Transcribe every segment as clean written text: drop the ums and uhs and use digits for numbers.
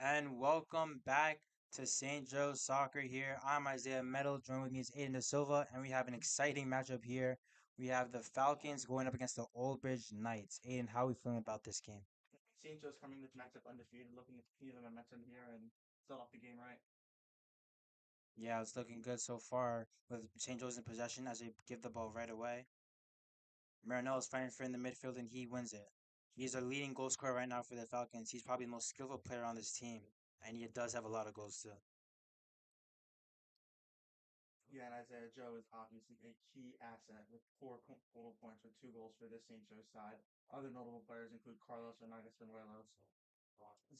And welcome back to St. Joe's Soccer here. I'm Isaiah Meadow. Joined with me is Aiden Da Silva, and we have an exciting matchup here. We have the Falcons going up against the Old Bridge Knights. Aiden, how are we feeling about this game? St. Joe's coming this matchup undefeated, looking to continue the momentum here and start off the game right. Yeah, it's looking good so far with St. Joe's in possession as they give the ball right away. Marinello is fighting for in the midfield and he wins it. He's a leading goal scorer right now for the Falcons. He's probably the most skillful player on this team, and he does have a lot of goals too. Yeah, and Isaiah Joe is obviously a key asset with total points with 2 goals for this St. Joe's side. Other notable players include Carlos Hernandez Benuelos,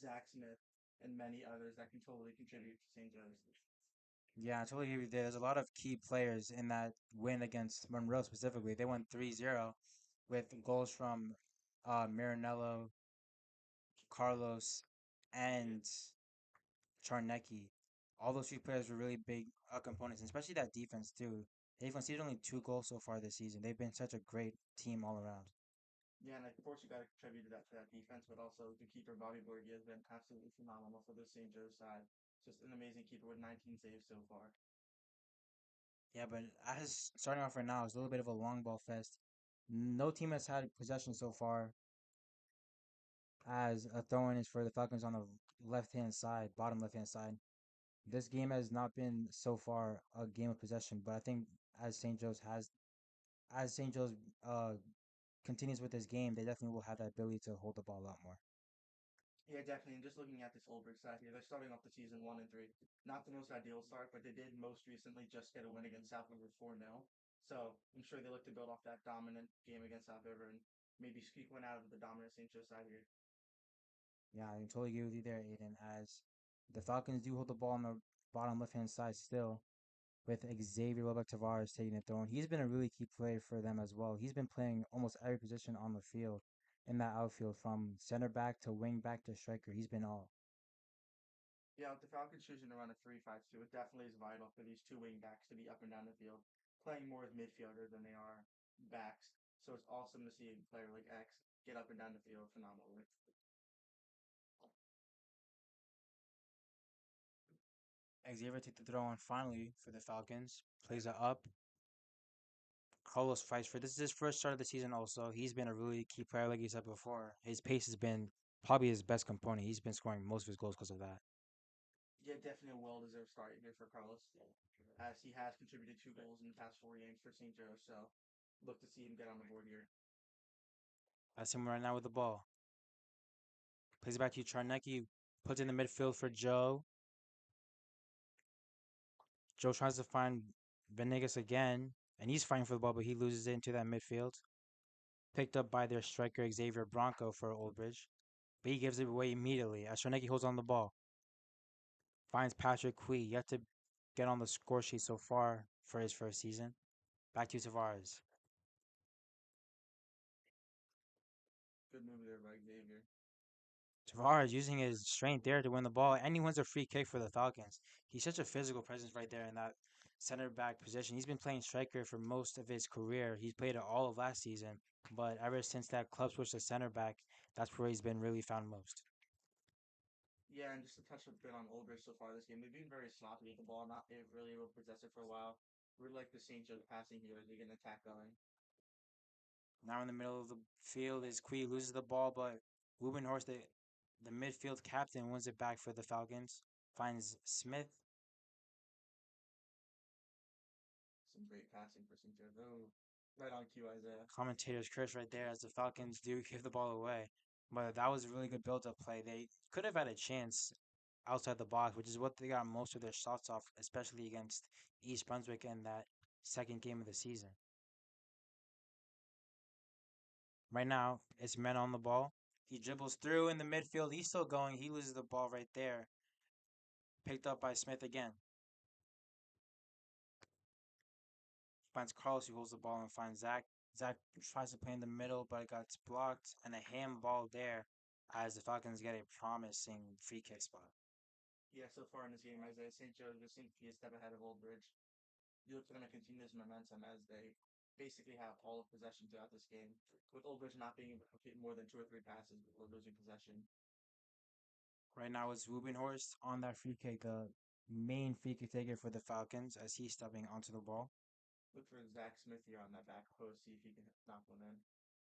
Zach Smith, and many others that can totally contribute to St. Joe's. Yeah, I totally agree with you. There's a lot of key players in that win against Monroe specifically. They won 3-0 with goals from Marinello, Carlos, and Charnecki. All those three players were really big components, and especially that defense too. They've conceded only 2 goals so far this season. They've been such a great team all around. Yeah, and of course you got to contribute to that defense, but also the keeper Bobby Borghi has been absolutely phenomenal for this St. Joe's side. Just an amazing keeper with 19 saves so far. Yeah, but as starting off right now, it's a little bit of a long ball fest. No team has had possession so far, as a throw in is for the Falcons on the left hand side, bottom left hand side. This game has not been so far a game of possession, but I think as St. Joe's has as St. Joe's uh continues with this game, they definitely will have that ability to hold the ball a lot more. Yeah, definitely. And just looking at this Oldbridge side here, they're starting off the season 1-3. Not the most ideal start, but they did most recently just get a win against South River 4-0. So I'm sure they look to build off that dominant game against South River and maybe squeak one out of the dominant St. Joe side here. Yeah, I totally agree with you there, Aiden. As the Falcons do hold the ball on the bottom left hand side still, with Xavier Lubbock Tavares taking the throne. He's been a really key player for them as well. He's been playing almost every position on the field in that outfield, from center back to wing back to striker. He's been all. Yeah, with the Falcons choosing to run a 3-5-2, it definitely is vital for these two wing backs to be up and down the field, playing more as midfielders than they are backs. So it's awesome to see a player like X get up and down the field phenomenally. Xavier took the throw on finally for the Falcons. Plays it up. Carlos fights for this is his first start of the season also. He's been a really key player like you said before. His pace has been probably his best component. He's been scoring most of his goals because of that. Yeah, definitely a well-deserved start here for Carlos, as he has contributed 2 goals in the past 4 games for St. Joe. So look to see him get on the board here. That's him right now with the ball. Plays it back to Charnecki. Puts it in the midfield for Joe. Joe tries to find Venegas again, and he's fighting for the ball, but he loses it into that midfield. Picked up by their striker Xavier Bronco for Oldbridge, but he gives it away immediately as Charnecki holds on the ball. Finds Patrick Quee, yet to get on the score sheet so far for his first season. Back to Tavares. Good move there by Xavier. Tavares using his strength there to win the ball, and he wins a free kick for the Falcons. He's such a physical presence right there in that center back position. He's been playing striker for most of his career. He's played it all of last season, but ever since that club switch to center back, that's where he's been really found most. Yeah, and just to touch a bit on Oldridge so far this game, they've been very sloppy with the ball, not really able to possess it for a while. Really like the St. Joe's passing here as they get an attack going. Now in the middle of the field is Quee loses the ball, but Ruben Horst, the midfield captain, wins it back for the Falcons. Finds Smith. Some great passing for St. Joe. Oh, right on cue, Isaiah. Commentator's curse right there as the Falcons do give the ball away. But that was a really good build up play. They could have had a chance outside the box, which is what they got most of their shots off, especially against East Brunswick in that second game of the season. Right now, it's men on the ball. He dribbles through in the midfield. He's still going. He loses the ball right there. Picked up by Smith again. Finds Carlos, who holds the ball, and finds Zach. Zach tries to play in the middle, but it got blocked, and a handball there as the Falcons get a promising free kick spot. Yeah, so far in this game, Isaiah St. Joe just seems to be a step ahead of Old Bridge. You look for them to continue this momentum as they basically have all of possession throughout this game, with Old Bridge not being able to complete more than 2 or 3 passes before losing possession. Right now it's Rubenhorst on that free kick, the main free kick taker for the Falcons as he's stepping onto the ball. Look for Zach Smith here on that back post, see if he can knock one in.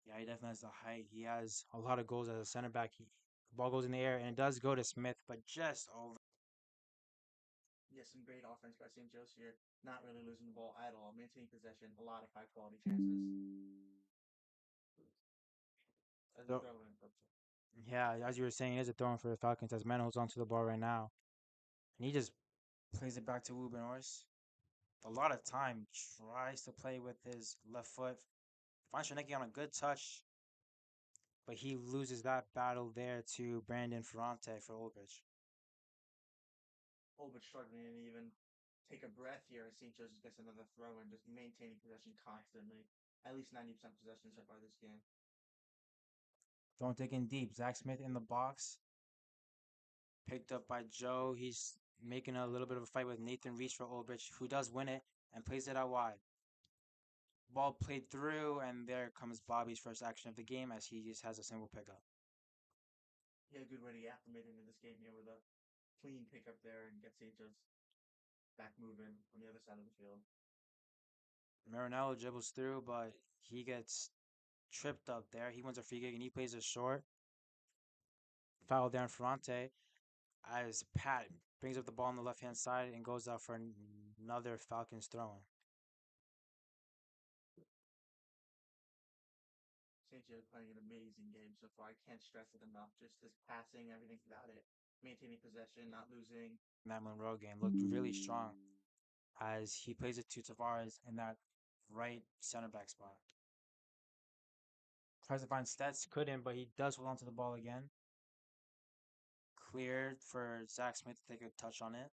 Yeah, he definitely has the height. He has a lot of goals as a center back. The ball goes in the air and it does go to Smith, but just over. Yeah, some great offense by St. Joe's here. Not really losing the ball at all, maintaining possession, a lot of high quality chances. As a So, throw in. yeah, as you were saying, it is a throw in for the Falcons as Mano holds onto the ball right now. And he just plays it back to Rubenhorst. A lot of time, tries to play with his left foot. Finds Shaneki on a good touch, but he loses that battle there to Brandon Ferrante for Old Bridge. Oh, but struggling to even take a breath here as St. Joseph's gets another throw in, just maintaining possession constantly. At least 90% possession so far this game. Don't dig in deep. Zach Smith in the box, picked up by Joe. He's making a little bit of a fight with Nathan Reese for Old Bridge, who does win it and plays it out wide. Ball played through, and there comes Bobby's first action of the game as he just has a single pickup. Yeah, good way to get acclimated into this game here with a clean pickup there and get St. Joe's back moving on the other side of the field. Marinello dribbles through, but he gets tripped up there. He wins a free kick and he plays it short. Foul down Ferrante as Pat brings up the ball on the left hand side and goes out for another Falcons throw in. St. Joe playing an amazing game so far. I can't stress it enough. Just this passing, everything about it. Maintaining possession, not losing. That Monroe game looked really strong as he plays it to Tavares in that right center back spot. Tries to find Stats, couldn't, but he does hold on to the ball again. Cleared for Zach Smith to take a touch on it.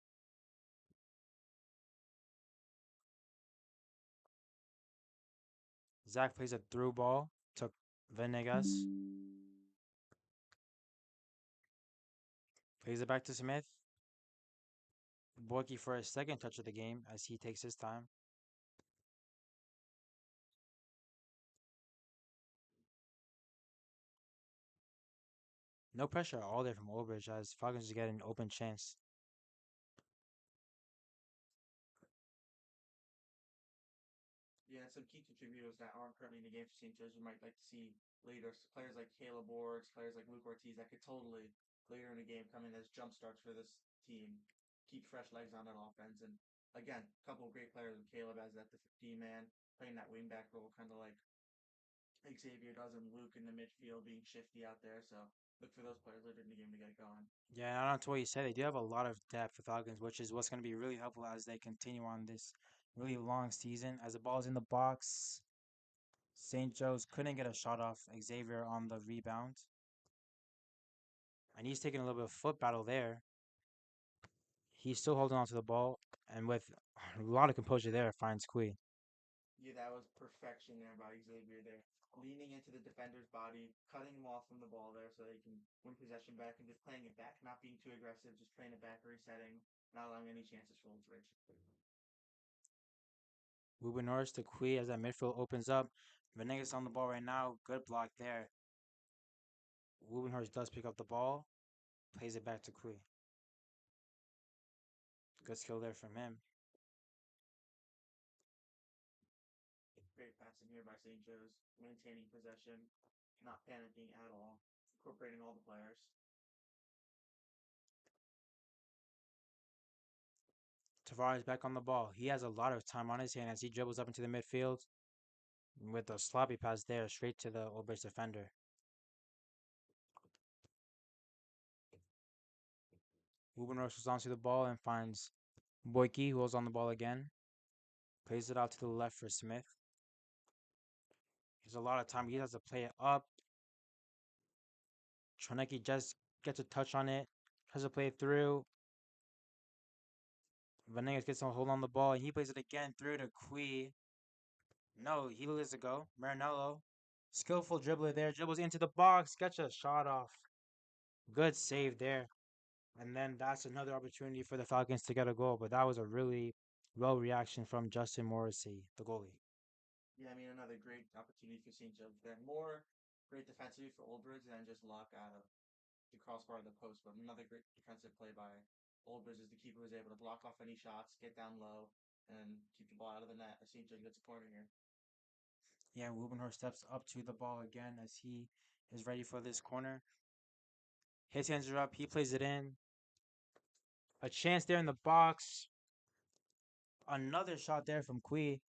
Zach plays a through ball to Venegas. Plays it back to Smith. Borky for his second touch of the game as he takes his time. No pressure at all there from Ulbrich as Falcons just get an open chance. Yeah, and some key contributors that aren't currently in the game for St. Joe's we might like to see later. So players like Caleb Borgs, players like Luke Ortiz that could totally later in the game come in as jump starts for this team. Keep fresh legs on that offense. And again, a couple of great players with Caleb as that D man, playing that wingback role, kind of like Xavier does and Luke in the midfield being shifty out there. So look for those players later in the game to get it going. Yeah, and on to what you said, they do have a lot of depth for Falcons, which is what's going to be really helpful as they continue on this really long season. As the ball's in the box, St. Joe's couldn't get a shot off Xavier on the rebound. And he's taking a little bit of foot battle there. He's still holding on to the ball, and with a lot of composure there, finds Kui. Yeah, that was perfection there by Xavier there. Leaning into the defender's body, cutting him off from the ball there so they can win possession back and just playing it back, not being too aggressive, just playing it back, resetting, not allowing any chances for Old Bridge. Ruben Norris to Kui as that midfield opens up. Venegas on the ball right now. Good block there. Rubenhorst does pick up the ball, plays it back to Kui. Good skill there from him. Great passing here by St. Joe's, maintaining possession, not panicking at all, incorporating all the players. Tavares back on the ball. He has a lot of time on his hand as he dribbles up into the midfield with a sloppy pass there straight to the Old Bridge defender. Rubenhorst was onto the ball and finds Boyke, who was on the ball again. Plays it out to the left for Smith. There's a lot of time. He has to play it up. Tronecki just gets a touch on it. Tries to play it through. Venegas gets a hold on the ball and he plays it again through to Kui. No, he lets it go. Marinello. Skillful dribbler there. Dribbles into the box. Gets a shot off. Good save there. And then that's another opportunity for the Falcons to get a goal. But that was a really well reaction from Justin Morrissey, the goalie. Yeah, I mean, another great opportunity for St. Joe's there. More great defensively for Old Bridge than just luck out of the crossbar of the post. But another great defensive play by Oldbridge as the keeper was able to block off any shots, get down low, and keep the ball out of the net. I seem to gets a corner here. Yeah, Rubenhorst steps up to the ball again as he is ready for this corner. His hands are up. He plays it in. A chance there in the box. Another shot there from Kui.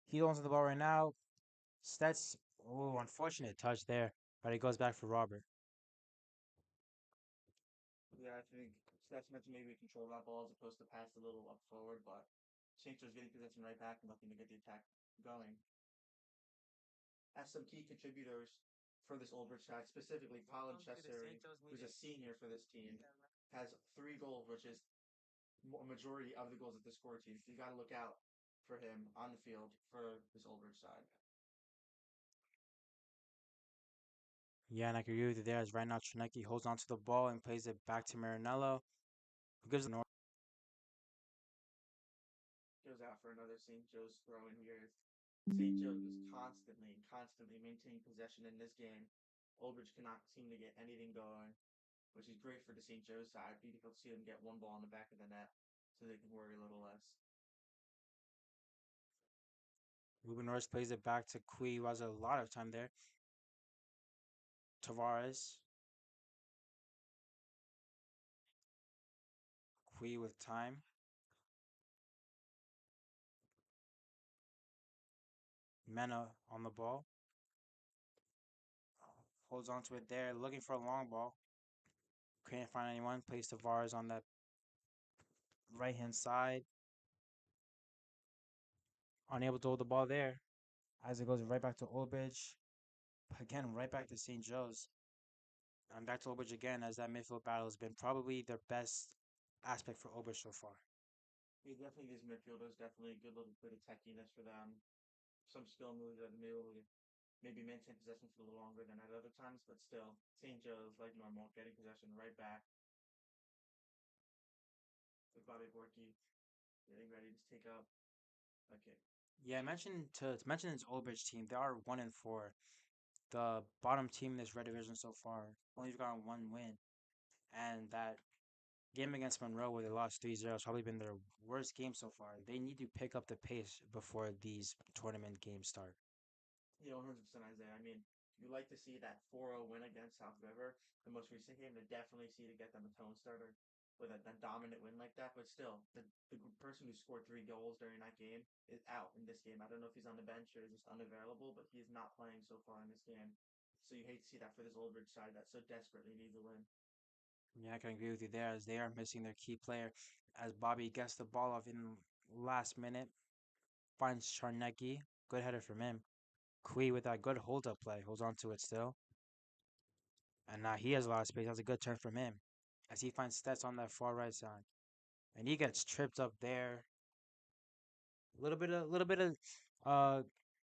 He owns the ball right now. Stats. Oh, unfortunate touch there, but it goes back for Robert. Yeah, I think Stats meant to maybe control that ball as opposed to pass a little up forward, but St. Joe's getting possession right back and looking to get the attack going. As some key contributors for this Oldbridge side, specifically Colin Chesseri, who's a senior for this team, has 3 goals, which is a majority of the goals that they score team. So you got to look out for him on the field for this Oldbridge side. Yeah, and I agree with you there as right now Trinecki holds onto the ball and plays it back to Marinello, who gives the Goes out for another St. Joe's throw in here. St. Joe's was constantly maintaining possession in this game. Oldbridge cannot seem to get anything going, which is great for the St. Joe's side. Beautiful to see them get one ball in the back of the net so they can worry a little less. Ruben Norris plays it back to Kui, who has a lot of time there. Tavares. Kui with time. Mena on the ball. Holds onto it there, looking for a long ball. Couldn't find anyone. Plays Tavares on that right hand side. Unable to hold the ball there. As it goes right back to Olbridge. Again, right back to St. Joe's. And back to Olbridge again, as that midfield battle has been probably their best aspect for Olbridge so far. Yeah, definitely these midfielders, definitely a good little bit of techiness for them. Some skill moves that maybe maintain possession for a little longer than at other times, but still, St. Joe's, like normal, getting possession right back with Bobby Borky getting ready to take up. Okay. Yeah, I mentioned to mention this Olbridge team, they are 1-4. The bottom team in this red division so far. Only gotten one win. And that game against Monroe where they lost 3-0 has probably been their worst game so far. They need to pick up the pace before these tournament games start. Yeah, 100% Isaiah. I mean, you like to see that 4-0 win against South River, the most recent game, to definitely see to get them a tone starter with a dominant win like that. But still, the person who scored 3 goals during that game is out in this game. I don't know if he's on the bench or just unavailable, but he is not playing so far in this game. So you hate to see that for this Oldridge side that so desperately needs a win. Yeah, I can agree with you there as they are missing their key player. As Bobby gets the ball off in last minute, finds Charnecki. Good header from him. Kui with that good hold up play, holds on to it still. And now he has a lot of space. That's a good turn from him. As he finds Stats on that far right side. And he gets tripped up there. A little bit of uh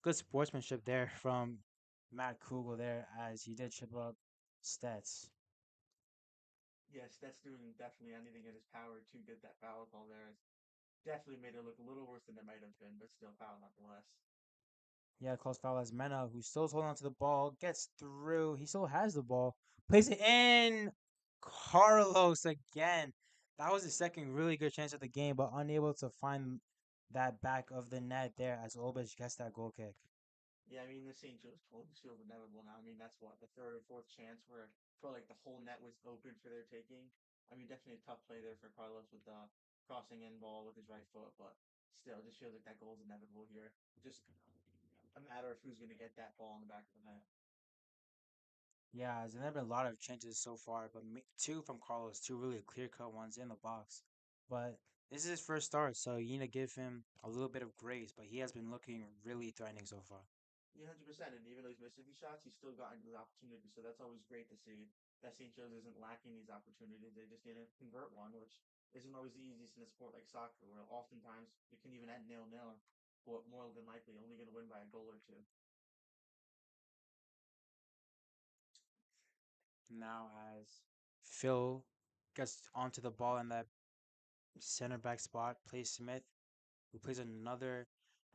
good sportsmanship there from Matt Kugel there as he did trip up Stats. Yes, that's doing definitely anything in his power to get that foul call there. It's definitely made it look a little worse than it might have been, but still foul nonetheless. Yeah, close foul as Mena, who still's holding on to the ball, gets through. He still has the ball. Plays it in. Carlos again. That was the second really good chance of the game, but unable to find that back of the net there as Olbich gets that goal kick. Yeah, I mean, the St. Joe's told us feels inevitable now. I mean, that's what, the third or fourth chance where it felt like the whole net was open for their taking. I mean, definitely a tough play there for Carlos with the crossing in ball with his right foot, but still, it just feels like that goal is inevitable here. Just a matter of who's going to get that ball in the back of the net. Yeah, there's been a lot of changes so far, but two from Carlos, two really clear cut ones in the box. But this is his first start, so you need to give him a little bit of grace, but he has been looking really threatening so far. Yeah, 100%. And even though he's missed a few shots, he's still gotten those opportunities. So that's always great to see that St. Joe's isn't lacking these opportunities. They just didn't convert one, which isn't always the easiest in a sport like soccer, where oftentimes it can even end 0-0, but more than likely only going to win by a goal or two. Now as Phil gets onto the ball in that center back spot, plays Smith, who plays another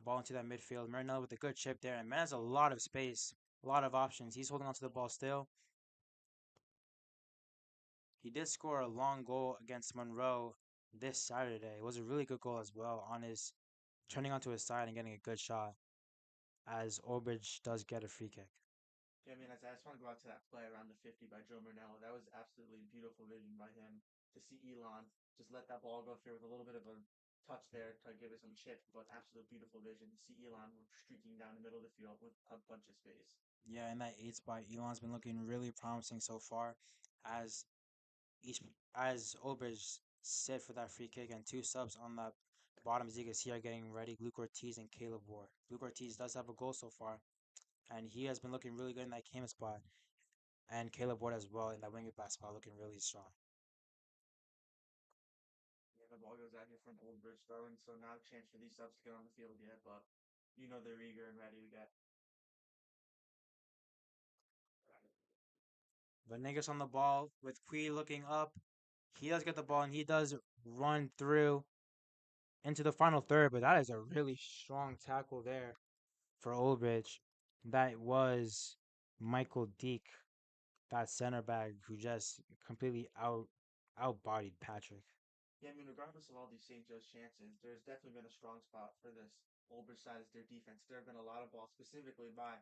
ball into that midfield. Marinello with a good chip there, and man has a lot of space, a lot of options. He's holding onto the ball still. He did score a long goal against Monroe this Saturday. It was a really good goal as well on his turning onto his side and getting a good shot as Obridge does get a free kick. Yeah, I mean, I just want to go out to that play around the 50 by Joe Murnello. That was absolutely beautiful vision by him to see Elon just let that ball go through with a little bit of a touch there to give it some chip, but absolute beautiful vision to see Elon streaking down the middle of the field with a bunch of space. Yeah, in that eight spot, Elon's been looking really promising so far as each as Obridge sit for that free kick and two subs on the bottom as you can see are getting ready. Luke Ortiz and Caleb Ward. Luke Ortiz does have a goal so far, and he has been looking really good in that cam spot. And Caleb Ward as well in that winger back spot looking really strong. Yeah, the ball goes out here from Old Bridge throwing, so not a chance for these subs to get on the field yet, but you know they're eager and ready to get. Venegas on the ball with Quee looking up. He does get the ball and he does run through into the final third, but that is a really strong tackle there for Old Bridge. That was Michael Deek, that center back who just completely outbodied Patrick. Yeah, I mean, regardless of all these St. Joe's chances, there's definitely been a strong spot for this Olber side as their defense. There have been a lot of balls, specifically by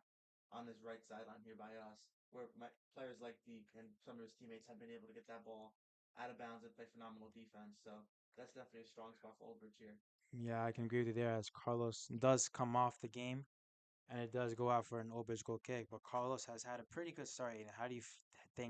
on this right sideline here by us, where players like Deke and some of his teammates have been able to get that ball out of bounds and play phenomenal defense. So that's definitely a strong spot for Olbridge here. Yeah, I can agree with you there as Carlos does come off the game and it does go out for an Old Bridge goal kick, but Carlos has had a pretty good start. How do you think